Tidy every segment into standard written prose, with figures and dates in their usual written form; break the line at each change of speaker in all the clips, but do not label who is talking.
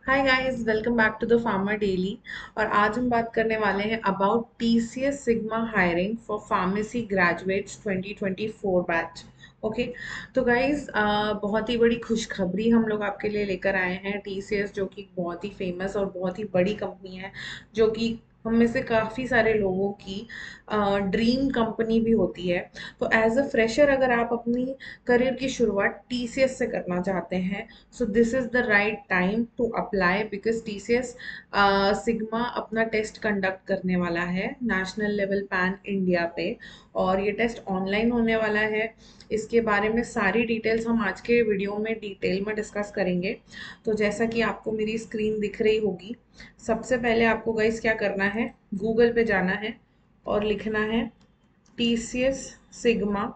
Hi guys, welcome back to the farmer daily. और आज हम बात करने वाले हैं about TCS sigma hiring for pharmacy graduates 2024 batch. Okay. तो गाइस, बहुत ही बड़ी खुशखबरी हम लोग आपके लिए लेकर आए हैं। टीसीएस जो कि बहुत ही फेमस और बहुत ही बड़ी कंपनी है, जो कि हम में से काफ़ी सारे लोगों की ड्रीम कंपनी भी होती है। तो एज अ फ्रेशर अगर आप अपनी करियर की शुरुआत टीसीएस से करना चाहते हैं, so this is the right time to apply, because TCS Sigma अपना टेस्ट कंडक्ट करने वाला है नेशनल लेवल पैन इंडिया पे। और ये टेस्ट ऑनलाइन होने वाला है। इसके बारे में सारी डिटेल्स हम आज के वीडियो में डिटेल में डिस्कस करेंगे। तो जैसा कि आपको मेरी स्क्रीन दिख रही होगी, सबसे पहले आपको गाइस क्या करना है, गूगल पे जाना है और लिखना है टीसीएस सिग्मा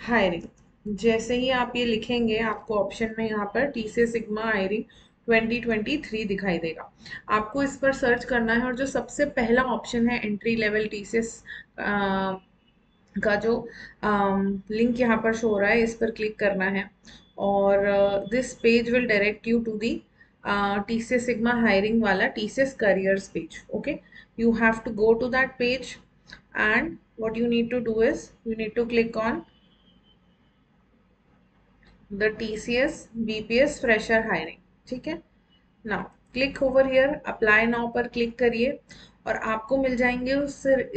हायरिंग। जैसे ही आप ये लिखेंगे, आपको ऑप्शन में यहाँ पर टीसीएस सिग्मा हायरिंग 2023 दिखाई देगा। आपको इस पर सर्च करना है और जो सबसे पहला ऑप्शन है एंट्री लेवल टीसीएस का जो लिंक यहाँ पर शो हो रहा है, इस पर क्लिक करना है। और this page will direct you to the TCS sigma hiring वाला TCS careers page. Okay, you have to go to that page, and what you need to do is you need to click on the TCS BPS fresher hiring। ठीक है। Now click over here, apply now पर click करिए और आपको मिल जाएंगे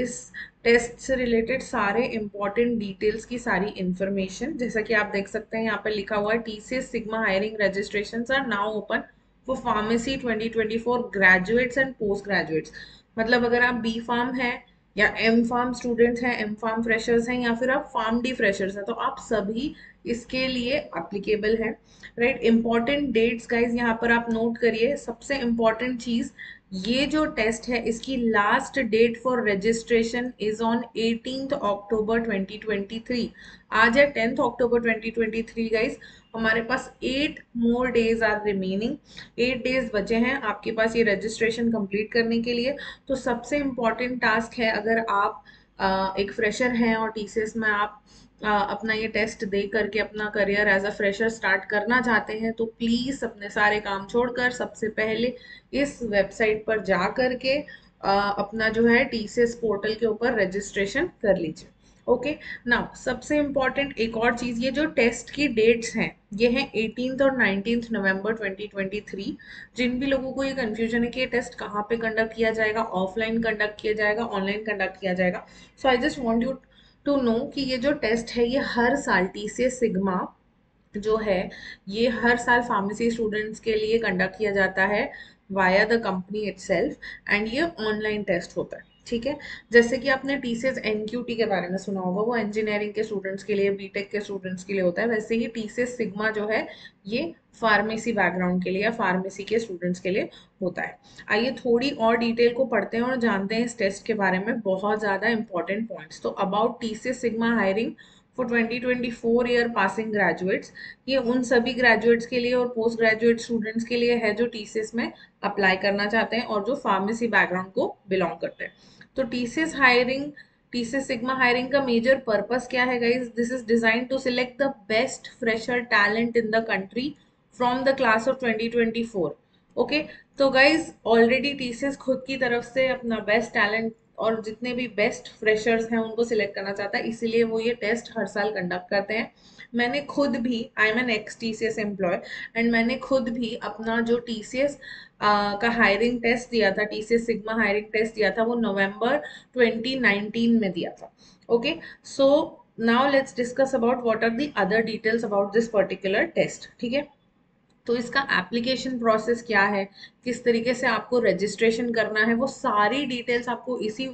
इस test से related सारे इंपॉर्टेंट डिटेल्स की सारी इंफॉर्मेशन। जैसा कि आप देख सकते हैं, यहाँ पे लिखा हुआ है TCS sigma hiring registrations are now open for pharmacy 2024 graduates and post graduates. मतलब अगर आप बी फार्म हैं या एम फार्म स्टूडेंट्स हैं, एम फार्म फ्रेशर्स हैं, या फिर आप फार्म डी फ्रेशर्स हैं, तो आप सभी इसके लिए एप्लीकेबल हैं। राइट, इंपॉर्टेंट डेट्स गाइज यहाँ पर आप नोट करिए। सबसे इंपॉर्टेंट चीज, ये जो टेस्ट है इसकी last date for registration is on 18 October 2023। आज है 10 अक्टूबर 2023 गाइज। हमारे पास 8 more days are remaining. 8 days बचे हैं आपके पास ये रजिस्ट्रेशन कंप्लीट करने के लिए। तो सबसे इम्पॉर्टेंट टास्क है, अगर आप एक फ्रेशर हैं और टीसीएस में आप अपना ये टेस्ट दे करके अपना career as a fresher start करना चाहते हैं, तो प्लीज अपने सारे काम छोड़कर सबसे पहले इस वेबसाइट पर जा करके अपना जो है टीसीएस पोर्टल के ऊपर रजिस्ट्रेशन कर लीजिए। ओके। नाउ सबसे इम्पॉर्टेंट एक और चीज, ये जो टेस्ट की डेट्स हैं ये हैं 18 और 19 नवंबर 2023। जिन भी लोगों को ये कंफ्यूजन है कि ये टेस्ट कहाँ पे कंडक्ट किया जाएगा, ऑफलाइन कंडक्ट किया जाएगा, ऑनलाइन कंडक्ट किया जाएगा, so I just want you to know कि ये जो टेस्ट है ये हर साल टीसीएस सिग्मा जो है ये हर साल फार्मेसी स्टूडेंट्स के लिए कंडक्ट किया जाता है via the company itself. And ये ऑनलाइन टेस्ट होता है। ठीक है। जैसे कि आपने टीसीएस एनक्यूटी के बारे में सुना होगा, वो इंजीनियरिंग के स्टूडेंट्स के लिए, बीटेक के स्टूडेंट्स के लिए होता है। वैसे ही टीसीएस सिग्मा जो है ये फार्मेसी बैकग्राउंड के लिए या फार्मेसी के स्टूडेंट्स के लिए होता है। आइए थोड़ी और डिटेल को पढ़ते हैं और जानते हैं इस टेस्ट के बारे में बहुत ज़्यादा इंपॉर्टेंट पॉइंट्स। तो about TCS sigma hiring for 2024 year passing graduates, ये उन सभी ग्रेजुएट्स के लिए और पोस्ट ग्रेजुएट स्टूडेंट्स के लिए है जो टीसीएस में अप्लाई करना चाहते हैं और जो फार्मेसी बैकग्राउंड को बिलोंग करते हैं। तो टीसीएस सिग्मा हायरिंग का मेजर पर्पस क्या है guys? This is design to select the best fresher talent in the country from the class of 2024। Okay. तो गाइज ऑलरेडी टीसीएस खुद की तरफ से अपना बेस्ट टैलेंट और जितने भी बेस्ट फ्रेशर्स हैं उनको सिलेक्ट करना चाहता है, इसीलिए वो ये टेस्ट हर साल कंडक्ट करते हैं। मैंने खुद भी, I am an ex TCS employee, and मैंने खुद भी अपना जो टीसीएस का हायरिंग टेस्ट दिया था, टीसीएस सिग्मा हायरिंग टेस्ट दिया था, वो नवंबर 2019 में दिया था। Okay. So now let's discuss about what are the other details about this particular test. ठीक है। तो इसका एप्लीकेशन प्रोसेस क्या है, किस तरीके से आपको रजिस्ट्रेशन करना है, वो सारी डिटेल्स आपको इसी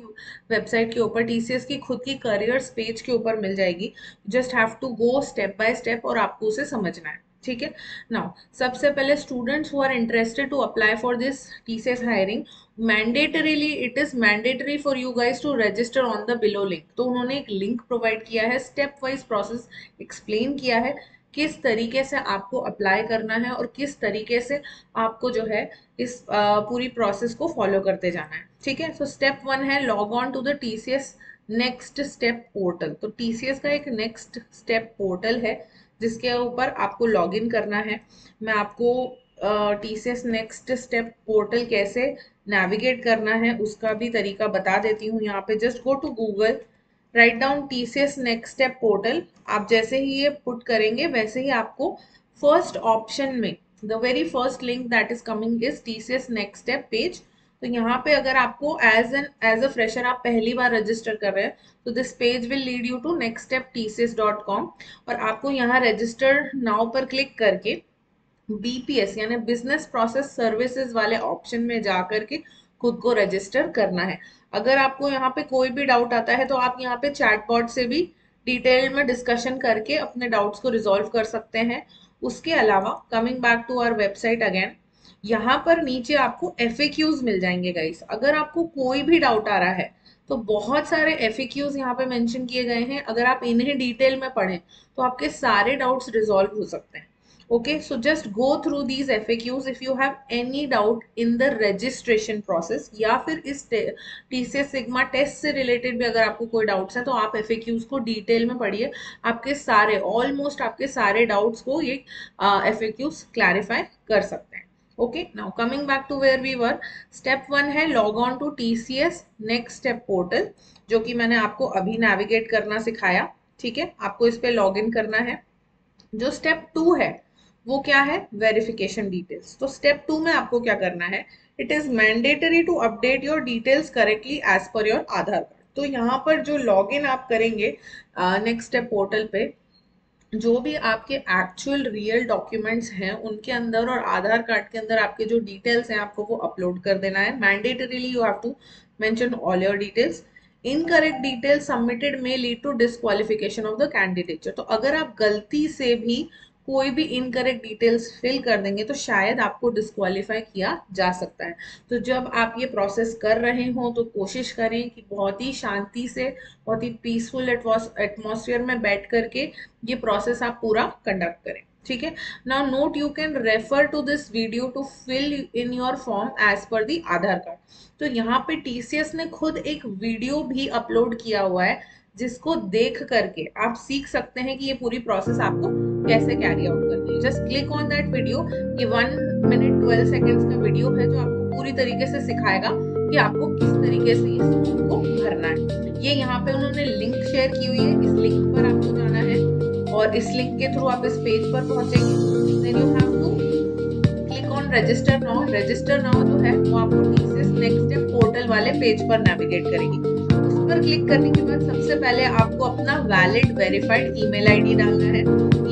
वेबसाइट के ऊपर टीसीएस की खुद की करियर्स पेज के ऊपर मिल जाएगी। Just have to go step by step और आपको उसे समझना है। ठीक है। नाउ सबसे पहले students who are interested to apply for this TCS hiring, mandatorily it is mandatory for you guys to register on the below link. तो उन्होंने एक लिंक प्रोवाइड किया है, स्टेप वाइज प्रोसेस एक्सप्लेन किया है किस तरीके से आपको अप्लाई करना है और किस तरीके से आपको जो है इस पूरी प्रोसेस को फॉलो करते जाना है। ठीक है। सो स्टेप 1 है log on to the TCS next step portal. तो टीसीएस का एक नेक्स्ट स्टेप पोर्टल है जिसके ऊपर आपको लॉग इन करना है। मैं आपको TCS नेक्स्ट स्टेप पोर्टल कैसे नेविगेट करना है उसका भी तरीका बता देती हूँ। यहाँ पे just go to Google, write down TCS next step portal. आप जैसे ही ये पुट करेंगे वैसे ही आपको फर्स्ट ऑप्शन में the very first link that is coming is TCS next step page. तो यहाँ पे अगर आपको एज अ फ्रेशर आप पहली बार रजिस्टर कर रहे हैं तो this page will lead you to next step tcs.com, और आपको यहाँ रजिस्टर नाउ पर क्लिक करके BPS यानी बिजनेस प्रोसेस सर्विसेज वाले ऑप्शन में जा करके खुद को रजिस्टर करना है। अगर आपको यहाँ पे कोई भी डाउट आता है तो आप यहाँ पे चैटबॉट से भी डिटेल में डिस्कशन करके अपने डाउट्स को रिजॉल्व कर सकते हैं। उसके अलावा coming back to our website again, यहाँ पर नीचे आपको FAQs मिल जाएंगे गाइस। अगर आपको कोई भी डाउट आ रहा है तो बहुत सारे FAQs यहाँ पे मेंशन किए गए हैं, अगर आप इन्हें डिटेल में पढ़ें तो आपके सारे डाउट्स रिजॉल्व हो सकते हैं। Okay, so just go through these FAQs if you have any doubt in the registration process, या फिर इस TCS सिग्मा टेस्ट से रिलेटेड भी अगर आपको कोई डाउट्स हैं तो आप FAQs को डिटेल में पढ़िए। आपके सारे ऑलमोस्ट आपके सारे डाउट्स को ये FAQs क्लैरिफाई कर सकते हैं। Okay, now coming back to where we were, step 1 है log on to TCS next step portal, जो कि मैंने आपको अभी नेविगेट करना सिखाया। ठीक है, आपको इस पे लॉग इन करना है। जो स्टेप 2 है वो क्या है, वेरिफिकेशन डिटेल्स। तो स्टेप 2 में आपको क्या करना है, it is mandatory to update your details correctly as per your Aadhaar card. तो यहाँ पर जो लॉगिन आप करेंगे नेक्स्ट स्टेप पोर्टल पे, जो भी आपके एक्चुअल रियल डॉक्यूमेंट्स हैं उनके अंदर और आधार कार्ड के अंदर आपके जो डिटेल्स हैं आपको वो अपलोड कर देना है। Mandatorily you have to mention all your details. Incorrect details submitted may lead to disqualification of the candidate. तो अगर आप गलती से भी कोई भी इनकरेक्ट डिटेल्स फिल कर देंगे तो शायद आपको डिस्क्वालीफाई किया जा सकता है। तो जब आप ये प्रोसेस कर रहे हो तो कोशिश करें कि बहुत ही शांति से, बहुत ही पीसफुल एटमॉस्फेयर में बैठ करके ये प्रोसेस आप पूरा कंडक्ट करें। ठीक है, now note you can refer to this video to fill in your form as per the Aadhaar card. तो यहाँ पे TCS ने खुद एक वीडियो भी अपलोड किया हुआ है जिसको देख करके आप सीख सकते हैं कि ये पूरी प्रोसेस आपको कैसे कैरी आउट करनी है। Just click on that video. ये 1 मिनट 12 सेकेंड्स का वीडियो है जो आपको पूरी तरीके से सिखाएगा कि आपको किस तरीके से इस फॉर्म को भरना है। ये यहाँ पे उन्होंने लिंक शेयर की हुई है, इस लिंक पर आपको जाना है और इस लिंक के थ्रू आप इस पेज पर पहुंचेंगे। Then you have to click on register now. Register now जो है वो आपको TCS नेक्स्ट स्टेप पोर्टल वाले पेज पर नेविगेट करेगी। पर क्लिक करने के बाद सबसे पहले आपको अपना वैलिड वेरीफाइड ईमेल आईडी डालना है।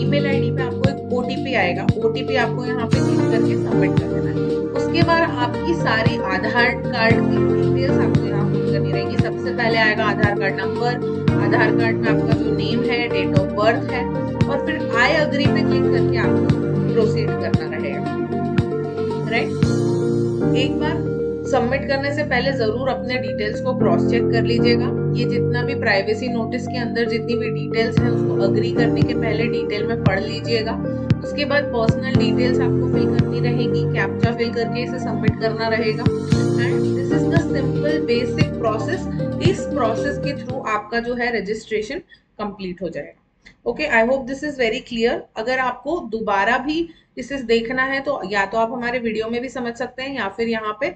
ईमेल आईडी पे आपको एक OTP आएगा, OTP आपको यहाँ पे क्लिक करके सबमिट कर देना है। उसके बाद आपकी सारी आधार कार्ड की डिटेल्स आपको यहाँ फिल करनी रहेगी। सबसे पहले आएगा आधार कार्ड नंबर, आधार कार्ड में आपका जो नेम है, डेट ऑफ बर्थ है, और फिर आई अग्री पे क्लिक करके आपको प्रोसीड करना रहेगा। राइट, एक बार सबमिट करने से पहले जरूर अपने डिटेल्स को क्रॉस चेक कर लीजिएगा। ये जितना भी प्राइवेसी नोटिस के अंदर जितनी भी डिटेल्स हैं उसको अग्री करने के पहले डिटेल में पढ़ लीजिएगा। उसके बाद पर्सनल डिटेल्स आपको फिल करनी रहेगी, कैप्चा फिल करके इसे सबमिट करना रहेगा। And this is the simple basic process. इस प्रोसेस के थ्रू आपका जो है रजिस्ट्रेशन कंप्लीट हो जाएगा। Okay, I hope this is very clear. अगर आपको दोबारा भी इसे देखना है तो या तो आप हमारे वीडियो में भी समझ सकते हैं, या फिर यहाँ पे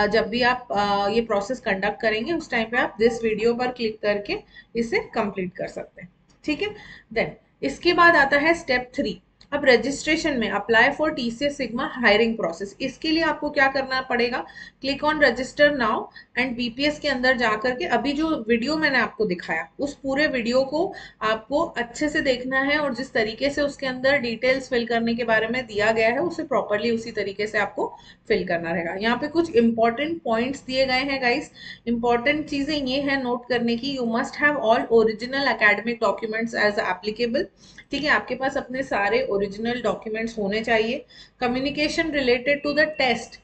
जब भी आप ये प्रोसेस कंडक्ट करेंगे उस टाइम पे आप दिस वीडियो पर क्लिक करके इसे कंप्लीट कर सकते हैं। ठीक है, देन इसके बाद आता है स्टेप 3। अब रजिस्ट्रेशन में apply for TCS sigma hiring process. इसके लिए आपको क्या करना पड़ेगा, click on register now and BPS के अंदर जाकर के अभी जो वीडियो मैंने आपको दिखाया उस पूरे वीडियो को आपको अच्छे से देखना है, और जिस तरीके से उसके अंदर डिटेल्स फिल करने के बारे में दिया गया है उसे प्रॉपरली उसी तरीके से आपको फिल करना रहेगा। यहाँ पे कुछ इंपॉर्टेंट पॉइंट्स दिए गए हैं गाइस। इंपॉर्टेंट चीजें ये है नोट करने की, you must have all original academic documents as applicable. ठीक है, आपके पास अपने सारे ओरिजिनल डॉक्यूमेंट्स होने चाहिए। Communication related to the test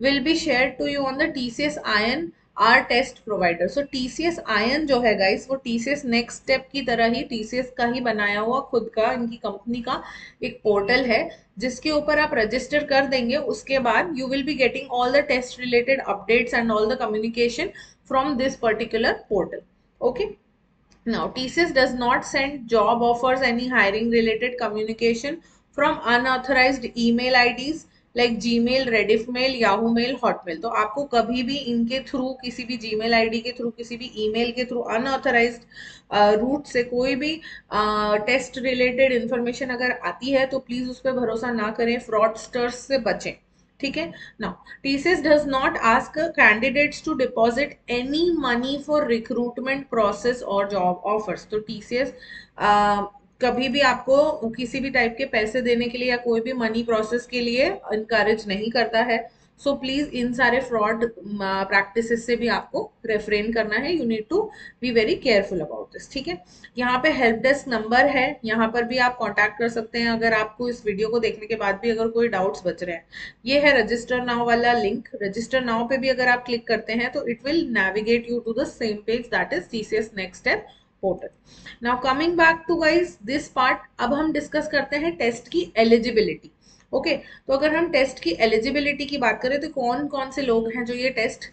will be share to you on the TCS ION or test provider. So TCS ION जो है guys वो TCS नेक्स्ट स्टेप की तरह ही TCS का ही बनाया हुआ खुद का, इनकी कंपनी का एक पोर्टल है जिसके ऊपर आप रजिस्टर कर देंगे। उसके बाद you will be getting all the test related updates and all the communication from this particular portal. Okay, now TCS does not send job offers, any hiring related communication from unauthorized email IDs, like Gmail, Rediff mail, Yahoo mail, Hotmail. तो आपको कभी भी इनके through, किसी भी Gmail ID के through, किसी भी ईमेल के थ्रू, अनऑथराइज्ड रूट से कोई भी टेस्ट रिलेटेड इंफॉर्मेशन अगर आती है तो प्लीज उस पर भरोसा ना करें, फ्रॉडस्टर्स से बचें। ठीक है। Now TCS does not ask candidates to deposit any money for recruitment process or job offers। तो TCS कभी भी आपको किसी भी टाइप के पैसे देने के लिए या कोई भी मनी प्रोसेस के लिए इनकरेज नहीं करता है। सो प्लीज इन सारे फ्रॉड प्रैक्टिसेस से भी आपको रेफ्रेन करना है। You need to be very careful about this. ठीक है। यहाँ पे हेल्प डेस्क नंबर है, यहाँ पर भी आप कांटेक्ट कर सकते हैं अगर आपको इस वीडियो को देखने के बाद भी अगर कोई डाउट्स बच रहे हैं। ये है रजिस्टर नाउ वाला लिंक। रजिस्टर नाउ पे भी अगर आप क्लिक करते हैं तो it will navigate you to the same page, that is TCS next step portal. Now coming back to guys this part, अब हम डिस्कस करते हैं टेस्ट की एलिजिबिलिटी। ओके तो अगर हम टेस्ट की एलिजिबिलिटी की बात करें तो कौन कौन से लोग हैं जो ये टेस्ट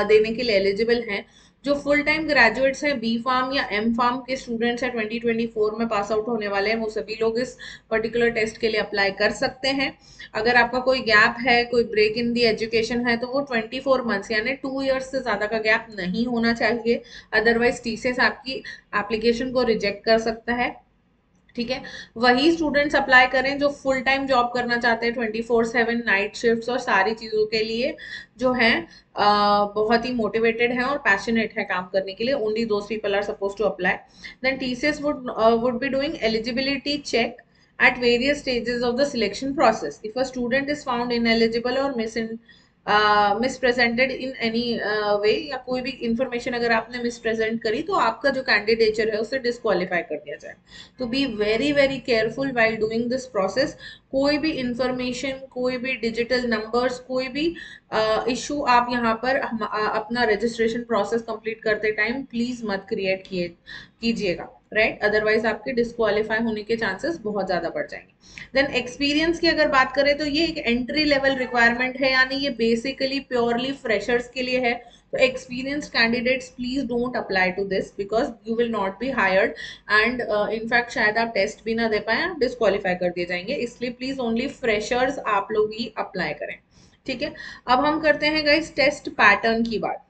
देने के लिए एलिजिबल हैं। जो फुल टाइम ग्रेजुएट्स हैं, बी फार्म या एम फार्म के स्टूडेंट्स हैं, 2024 में पास आउट होने वाले हैं, वो सभी लोग इस पर्टिकुलर टेस्ट के लिए अप्लाई कर सकते हैं। अगर आपका कोई गैप है, कोई ब्रेक इन दी एजुकेशन है, तो वो 24 मंथ्स यानी 2 ईयर्स से ज्यादा का गैप नहीं होना चाहिए, अदरवाइज TCS आपकी एप्लीकेशन को रिजेक्ट कर सकता है। ठीक है। वही स्टूडेंट्स अप्लाई करें जो फुल टाइम जॉब करना चाहते हैं, 24/7 नाइट शिफ्ट्स और सारी चीजों के लिए जो है बहुत ही मोटिवेटेड है और पैशनेट है काम करने के लिए। Only those people are suppose to apply. Then TCS would be doing eligibility check at various stages of the selection process. If a student is found ineligible or misrepresented in any way, या कोई भी information अगर आपने मिसप्रेजेंट करी तो आपका जो candidature है उसे डिस्क्वालीफाई कर दिया जाए। तो be very very careful while doing this process. कोई भी इंफॉर्मेशन, कोई भी डिजिटल नंबर्स, कोई भी इशू आप यहाँ पर अपना रजिस्ट्रेशन प्रोसेस कंप्लीट करते टाइम प्लीज मत क्रिएट कीजिएगा, राइट। अदरवाइज आपके डिस्क्वालीफाई होने के चांसेस बहुत ज्यादा बढ़ जाएंगे। देन एक्सपीरियंस की अगर बात करें तो ये एक एंट्री लेवल रिक्वायरमेंट है, यानी ये बेसिकली प्योरली फ्रेशर्स के लिए है। तो experienced candidates please don't apply to this because you will not be hired and in fact शायद आप टेस्ट भी ना दे पाए, डिस्क्वालीफाई कर दिए जाएंगे। इसलिए प्लीज ओनली फ्रेशर्स आप लोग ही अप्लाई करें। ठीक है। अब हम करते हैं गाइस टेस्ट पैटर्न की बात।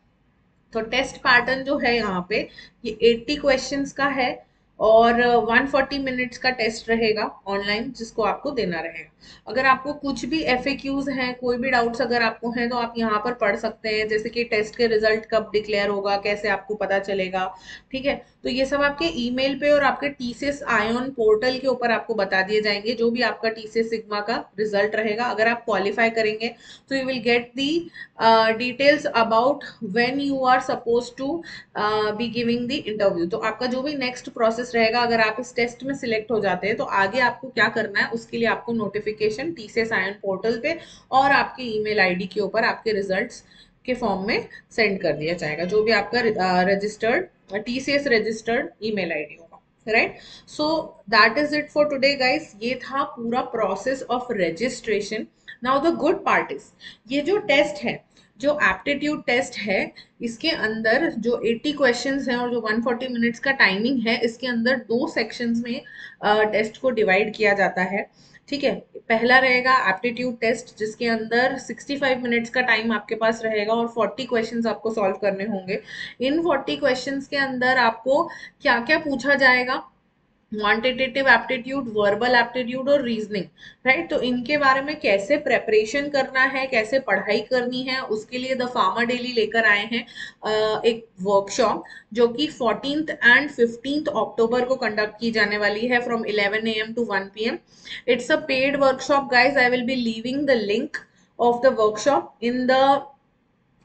तो टेस्ट पैटर्न जो है यहाँ पे, ये 80 क्वेश्चंस का है और 140 मिनट्स का टेस्ट रहेगा ऑनलाइन, जिसको आपको देना रहेगा। अगर आपको कुछ भी FAQs हैं, कोई भी डाउट्स अगर आपको हैं तो आप यहाँ पर पढ़ सकते हैं, जैसे कि टेस्ट के रिजल्ट कब डिक्लेयर होगा, कैसे आपको पता चलेगा। ठीक है। तो ये सब आपके ईमेल पे और आपके TCS आयोन पोर्टल के ऊपर आपको बता दिए जाएंगे, जो भी आपका TCS सिग्मा का रिजल्ट रहेगा। अगर आप क्वालिफाई करेंगे तो you will get the details about when you are suppose to be giving the interview. तो आपका जो भी नेक्स्ट प्रोसेस रहेगा, अगर आप इस टेस्ट में सिलेक्ट हो जाते हैं तो आगे आपको क्या करना है, उसके लिए आपको नोटिफिकेशन TCS आयन पोर्टल पे और आपके ईमेल आईडी के ऊपर आपके रिजल्ट्स के फॉर्म में सेंड कर दिया जाएगा, जो भी आपका registered TCS registered email ID होगा, right. So that is it for today guys. ये था पूरा process of registration. Now the good part is, ये जो टेस्ट है, जो एप्टीट्यूड टेस्ट है, इसके अंदर जो 80 क्वेश्चंस हैं और जो 140 मिनट्स का टाइमिंग है, इसके अंदर 2 सेक्शंस में टेस्ट को डिवाइड किया जाता है। ठीक है। पहला रहेगा एप्टीट्यूड टेस्ट, जिसके अंदर 65 मिनट्स का टाइम आपके पास रहेगा और 40 क्वेश्चंस आपको सॉल्व करने होंगे। इन 40 क्वेश्चंस के अंदर आपको क्या क्या पूछा जाएगा, क्वांटिटेटिव एप्टीट्यूड, वर्बल एप्टीट्यूड और रीजनिंग, राइट। तो इनके बारे में कैसे प्रेपरेशन करना है, कैसे पढ़ाई करनी है, उसके लिए द फार्मर डेली लेकर आए हैं एक वर्कशॉप, जो कि 14th एंड 15th अक्टूबर को कंडक्ट की जाने वाली है from 11 AM to 1 PM। It's a paid workshop guys. I will be leaving the link of the workshop in the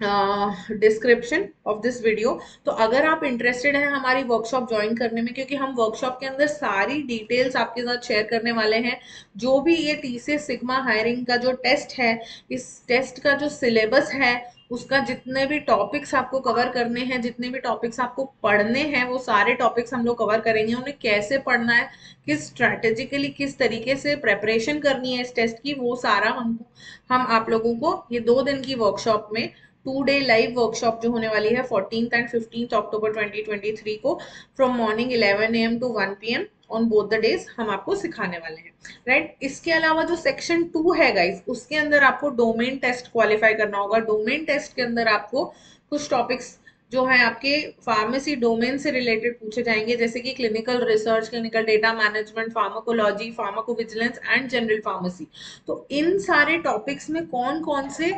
description of this video. तो अगर आप इंटरेस्टेड हैं हमारी वर्कशॉप ज्वाइन करने में, क्योंकि हम वर्कशॉप के अंदर सारी डिटेल्स आपके साथ शेयर करने वाले हैं, जो भी ये TCS सिग्मा हायरिंग का जो टेस्ट है, इस टेस्ट का जो सिलेबस है, उसका जितने भी टॉपिक्स आपको कवर करने हैं, जितने भी टॉपिक्स आपको पढ़ने हैं, वो सारे टॉपिक्स हम लोग कवर करेंगे। उन्हें कैसे पढ़ना है, किस स्ट्रैटेजिकली किस तरीके से प्रेपरेशन करनी है इस टेस्ट की, वो सारा हम आप लोगों को ये 2 दिन की वर्कशॉप में, 2 डे लाइव वर्कशॉप जो होने वाली है 14th एंड 15th अक्टूबर 2023 को, from morning 11 AM to 1 PM, on both the days हम आपको सिखाने वाले हैं, राइट। इसके अलावा जो सेक्शन 2 है गाइस, उसके अंदर आपको डोमेन टेस्ट क्वालिफाई करना होगा। डोमेन टेस्ट के अंदर आपको कुछ टॉपिक्स जो है आपके फार्मेसी डोमेन से रिलेटेड पूछे जाएंगे, जैसे कि clinical research, clinical data management, pharmacology, pharmacovigilance and general pharmacy. तो इन सारे टॉपिक्स में कौन कौन से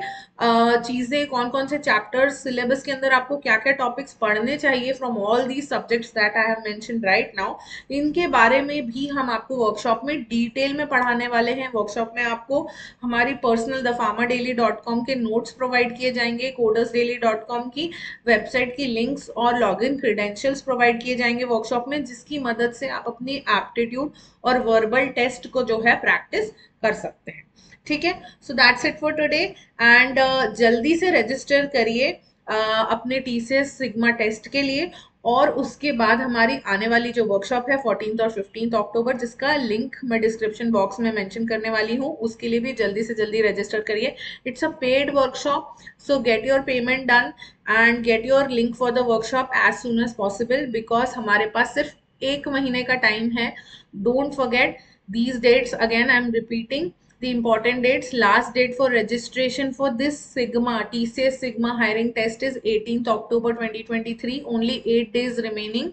चीजें, कौन कौन से चैप्टर्स, सिलेबस के अंदर आपको क्या क्या टॉपिक्स पढ़ने चाहिए from all the subjects that I have mentioned right now, इनके बारे में भी हम आपको वर्कशॉप में डिटेल में पढ़ाने वाले हैं। वर्कशॉप में आपको हमारी पर्सनल thepharmadaily.com के नोट्स प्रोवाइड किए जाएंगे, codersdaily.com की वेबसाइट की लिंक्स और लॉगिन क्रेडेंशियल्स प्रोवाइड किए जाएंगे वर्कशॉप में, जिसकी मदद से आप अपनी एप्टीट्यूड और वर्बल टेस्ट को जो है प्रैक्टिस कर सकते हैं। ठीक है, so that's it for today and जल्दी से रजिस्टर करिए अपने टीसीएस सिग्मा टेस्ट के लिए। और उसके बाद हमारी आने वाली जो वर्कशॉप है 14 और 15 अक्टूबर, जिसका लिंक मैं डिस्क्रिप्शन बॉक्स में मेंशन करने वाली हूँ, उसके लिए भी जल्दी से जल्दी रजिस्टर करिए। It's a paid workshop, so get your payment done and get your link for the workshop as soon as possible, because हमारे पास सिर्फ 1 महीने का टाइम है। Don't forget these dates, again I'm repeating the important dates. Last date for registration for this sigma TCS sigma hiring test is 18th October 2023. Only 8 days remaining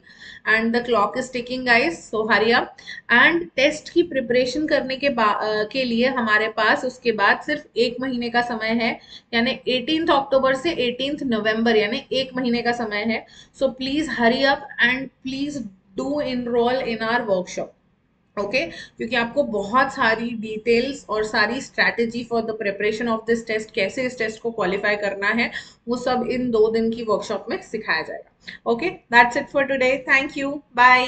and the clock is ticking guys, so hurry up. and test की preparation करने के लिए हमारे पास उसके बाद सिर्फ 1 महीने का समय है, यानी 18th अक्टूबर से 18th नवंबर, यानी 1 महीने का समय है। so please hurry up and please do enroll in our workshop, okay क्योंकि आपको बहुत सारी डिटेल्स और सारी strategy for the preparation of this test, कैसे इस टेस्ट को क्वालिफाई करना है, वो सब इन 2 दिन की वर्कशॉप में सिखाया जाएगा। Okay, that's it for today, thank you, bye.